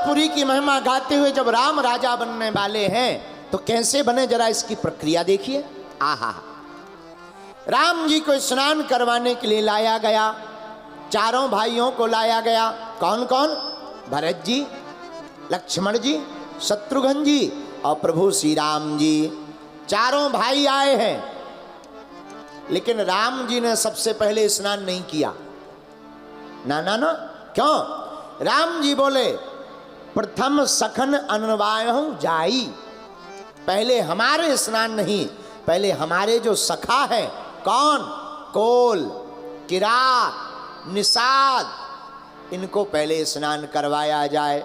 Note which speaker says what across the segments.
Speaker 1: जगन्नाथपुरी की महिमा गाते हुए जब राम राजा बनने वाले हैं तो कैसे बने, जरा इसकी प्रक्रिया देखिए। आहा, राम जी को स्नान करवाने के लिए लाया गया, चारों भाइयों को लाया गया। कौन कौन? भरत जी, लक्ष्मण जी, शत्रुघ्न जी और प्रभु श्री राम जी, चारों भाई आए हैं। लेकिन राम जी ने सबसे पहले स्नान नहीं किया। ना ना ना, क्यों? राम जी बोले प्रथम सखन अनवायहु जाई, पहले हमारे स्नान नहीं, पहले हमारे जो सखा है, कौन? कोल, किरात, निषाद, इनको पहले स्नान करवाया जाए।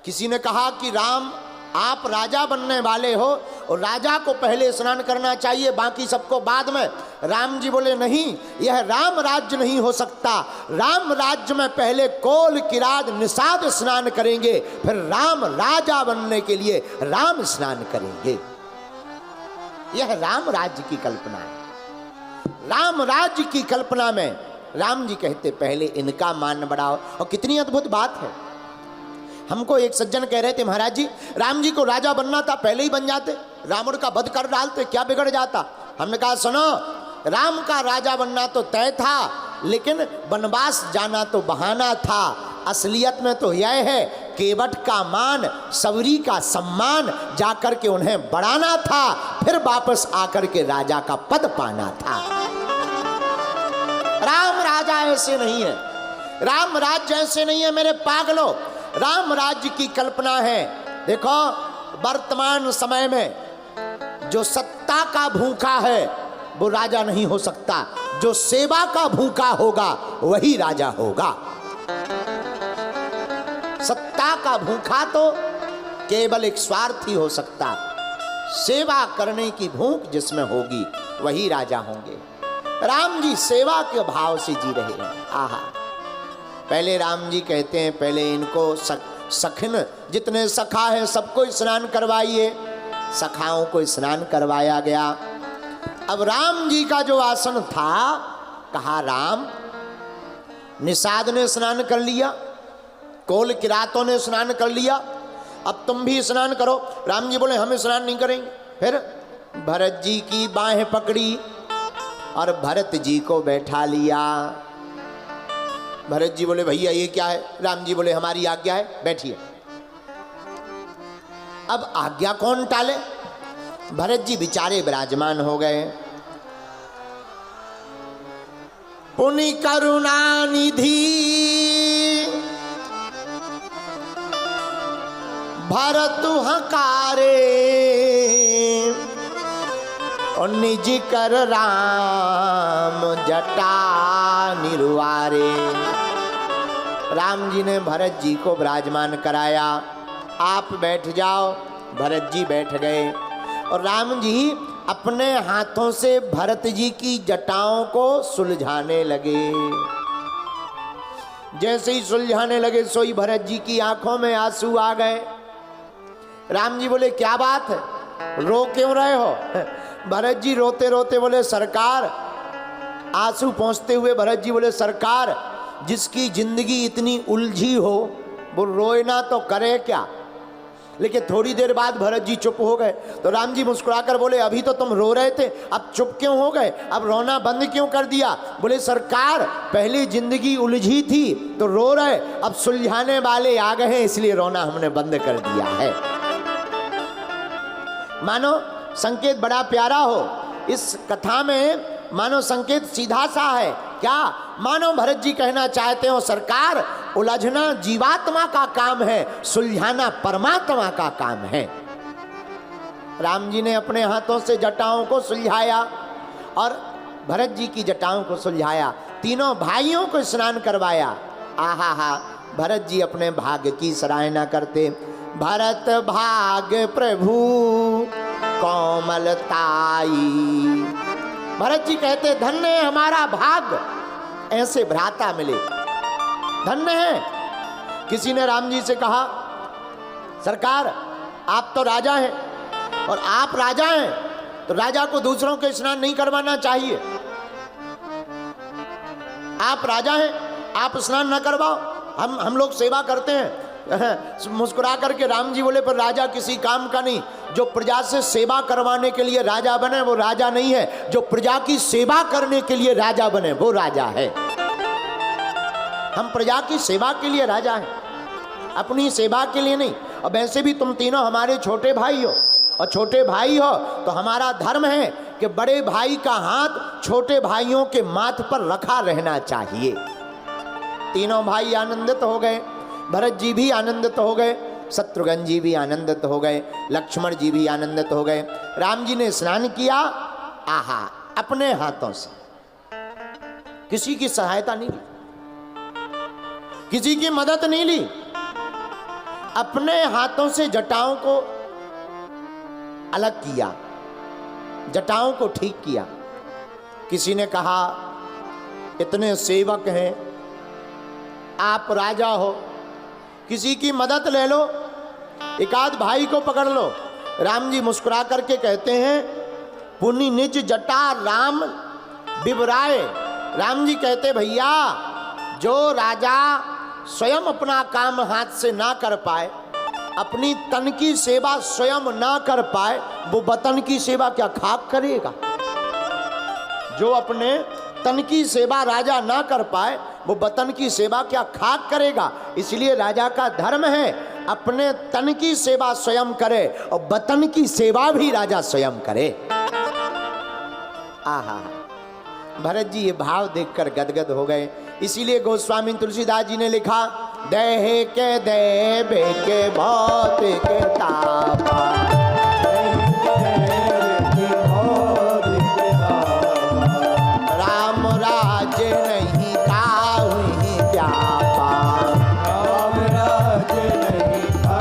Speaker 1: किसी ने कहा कि राम आप राजा बनने वाले हो और राजा को पहले स्नान करना चाहिए, बाकी सबको बाद में। राम जी बोले नहीं, यह राम राज्य नहीं हो सकता। राम राज्य में पहले कोल, किरात, निषाद स्नान करेंगे, फिर राम राजा बनने के लिए राम स्नान करेंगे। यह राम राज्य की कल्पना है। राम राज्य की कल्पना में राम जी कहते पहले इनका मान बढ़ाओ। और कितनी अद्भुत बात है। हमको एक सज्जन कह रहे थे, महाराज जी राम जी को राजा बनना था, पहले ही बन जाते, रावण का वध कर डालते, क्या बिगड़ जाता। हमने कहा सुनो, राम का राजा बनना तो तय था, लेकिन वनवास जाना तो बहाना था। असलियत में तो यह है, केवट का मान, सबरी का सम्मान जाकर के उन्हें बढ़ाना था, फिर वापस आकर के राजा का पद पाना था। राम राजा ऐसे नहीं है, राम राज्य ऐसे नहीं है मेरे पागलों। राम राज्य की कल्पना है। देखो वर्तमान समय में जो सत्ता का भूखा है वो राजा नहीं हो सकता, जो सेवा का भूखा होगा वही राजा होगा। सत्ता का भूखा तो केवल एक स्वार्थी हो सकता, सेवा करने की भूख जिसमें होगी वही राजा होंगे। राम जी सेवा के भाव से जी रहे हैं। आहा, पहले राम जी कहते हैं पहले इनको सखिन, जितने सखा हैं सबको स्नान करवाइए। सखाओं को स्नान करवाया गया। अब राम जी का जो आसन था, कहा राम, निषाद ने स्नान कर लिया, कोल किरातों ने स्नान कर लिया, अब तुम भी स्नान करो। राम जी बोले हम स्नान नहीं करेंगे। फिर भरत जी की बाहें पकड़ी और भरत जी को बैठा लिया। भरत जी बोले भैया ये क्या है? राम जी बोले हमारी आज्ञा है, बैठिए। अब आज्ञा कौन टाले? भरत जी बेचारे विराजमान हो गए। पुनि करुणा निधि भरत हकारे, और निज कर राम जटा निरुआरे। राम जी ने भरत जी को विराजमान कराया, आप बैठ जाओ। भरत जी बैठ गए और राम जी अपने हाथों से भरत जी की जटाओं को सुलझाने लगे। जैसे ही सुलझाने लगे सोई भरत जी की आंखों में आंसू आ गए। राम जी बोले क्या बात है, रो क्यों रहे हो? भरत जी रोते रोते बोले सरकार, आंसू पोंछते हुए भरत जी बोले सरकार, जिसकी जिंदगी इतनी उलझी हो वो रोए ना तो करे क्या। लेकिन थोड़ी देर बाद भरत जी चुप हो गए तो राम जी मुस्कुराकर बोले अभी तो तुम रो रहे थे, अब चुप क्यों हो गए, अब रोना बंद क्यों कर दिया? बोले सरकार पहले जिंदगी उलझी थी तो रो रहे, अब सुलझाने वाले आ गए हैं इसलिए रोना हमने बंद कर दिया है। मानो संकेत बड़ा प्यारा हो। इस कथा में मानो संकेत सीधा सा है। क्या? मानो भरत जी कहना चाहते हो सरकार, उलझना जीवात्मा का काम है, सुलझाना परमात्मा का काम है। राम जी ने अपने हाथों से जटाओं को सुलझाया और भरत जी की जटाओं को सुलझाया, तीनों भाइयों को स्नान करवाया। आहा हा, भरत जी अपने भाग्य की सराहना करते। भरत भाग्य प्रभु कोमलताई। भरत जी कहते धन्य है हमारा भाग्य, ऐसे भ्राता मिले, धन्य है। किसी ने राम जी से कहा सरकार आप तो राजा हैं और आप राजा हैं तो राजा को दूसरों के स्नान नहीं करवाना चाहिए। आप राजा हैं, आप स्नान न करवाओ, हम लोग सेवा करते हैं। मुस्कुरा करके राम जी बोले, पर राजा किसी काम का नहीं। जो प्रजा से सेवा करवाने के लिए राजा बने वो राजा नहीं है, जो प्रजा की सेवा करने के लिए राजा बने वो राजा है। हम प्रजा की सेवा के लिए राजा हैं, अपनी सेवा के लिए नहीं। और वैसे भी तुम तीनों हमारे छोटे भाई हो, और छोटे भाई हो तो हमारा धर्म है कि बड़े भाई का हाथ छोटे भाइयों के माथ पर रखा रहना चाहिए। तीनों भाई आनंदित हो गए, भरत जी भी आनंदित हो गए, शत्रुघ्न जी भी आनंदित हो गए, लक्ष्मण जी भी आनंदित हो गए। राम जी ने स्नान किया, आहा, अपने हाथों से, किसी की सहायता नहीं ली, किसी की मदद नहीं ली, अपने हाथों से जटाओं को अलग किया, जटाओं को ठीक किया। किसी ने कहा, इतने सेवक हैं, आप राजा हो, किसी की मदद ले लो, एक आध भाई को पकड़ लो। राम जी मुस्कुरा करके कहते हैं, पुनि निज जटा राम बिबराए। राम जी कहते, भैया जो राजा स्वयं अपना काम हाथ से ना कर पाए, अपनी तन की सेवा स्वयं ना कर पाए, वो वतन की सेवा क्या खाक करेगा? जो अपने तन की सेवा राजा ना कर पाए, वो वतन की सेवा क्या खाक करेगा? इसलिए राजा का धर्म है अपने तन की सेवा स्वयं करे और वतन की सेवा भी राजा स्वयं करे। आहा, भरत जी ये भाव देखकर गदगद हो गए। इसीलिए गोस्वामी तुलसीदास जी ने लिखा, देहे के देवे के भौतिक तापा, राम राज नहीं काहुँ व्यापा, राम राज नहीं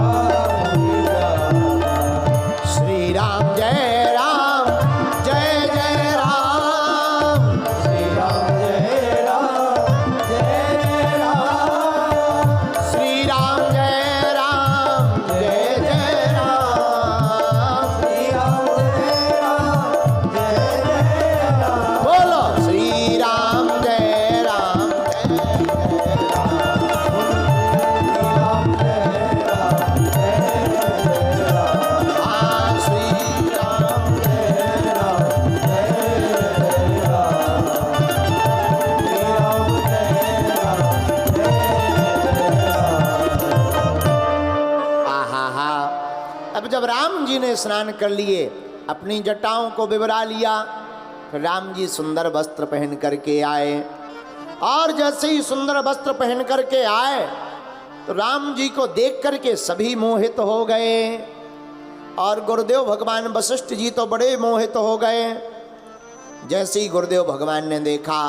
Speaker 1: काहुँ व्यापा। श्री राम जय राम, जय जय राम, श्री राम जय राम, जय जय राम, श्री राम जय राम, जय जय राम, श्री राम जय राम, जय जय राम। बोलो श्री राम जय राम, जय जय राम, जय जय राम, हाँ श्री राम जय राम, जय राम, श्री राम जय राम, आहा हा। अब जब राम जी ने स्नान कर लिए, अपनी जटाओं को बिबरा लिया, फिर राम जी सुंदर वस्त्र पहन करके आए। और जैसे ही सुंदर वस्त्र पहन करके आए तो राम जी को देख करके सभी मोहित हो गए। और गुरुदेव भगवान वशिष्ठ जी तो बड़े मोहित हो गए। जैसे ही गुरुदेव भगवान ने देखा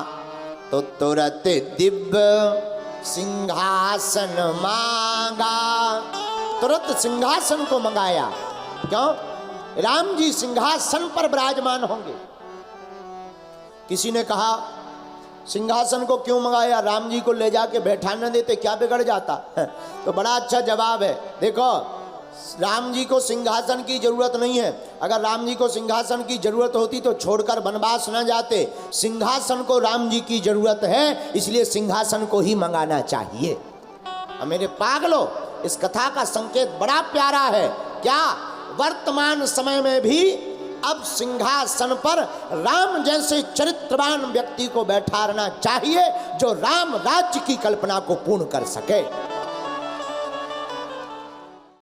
Speaker 1: तो तुरंत दिव्य सिंहासन मांगा, तुरंत सिंहासन को मंगाया। क्यों? राम जी सिंहासन पर विराजमान होंगे। किसी ने कहा, सिंहासन को क्यों मंगाया? राम जी को ले जाके बैठाने देते, क्या बिगड़ जाता? तो बड़ा अच्छा जवाब है। देखो, राम जी को सिंहासन की जरूरत नहीं है। अगर राम जी को सिंहासन की जरूरत होती तो छोड़कर वनवास न जाते। सिंहासन को राम जी की जरूरत है, इसलिए सिंहासन को ही मंगाना चाहिए। अब मेरे पागलों, इस कथा का संकेत बड़ा प्यारा है। क्या वर्तमान समय में भी अब सिंहासन पर राम जैसे चरित्रवान व्यक्ति को बैठाना चाहिए, जो राम राज्य की कल्पना को पूर्ण कर सके।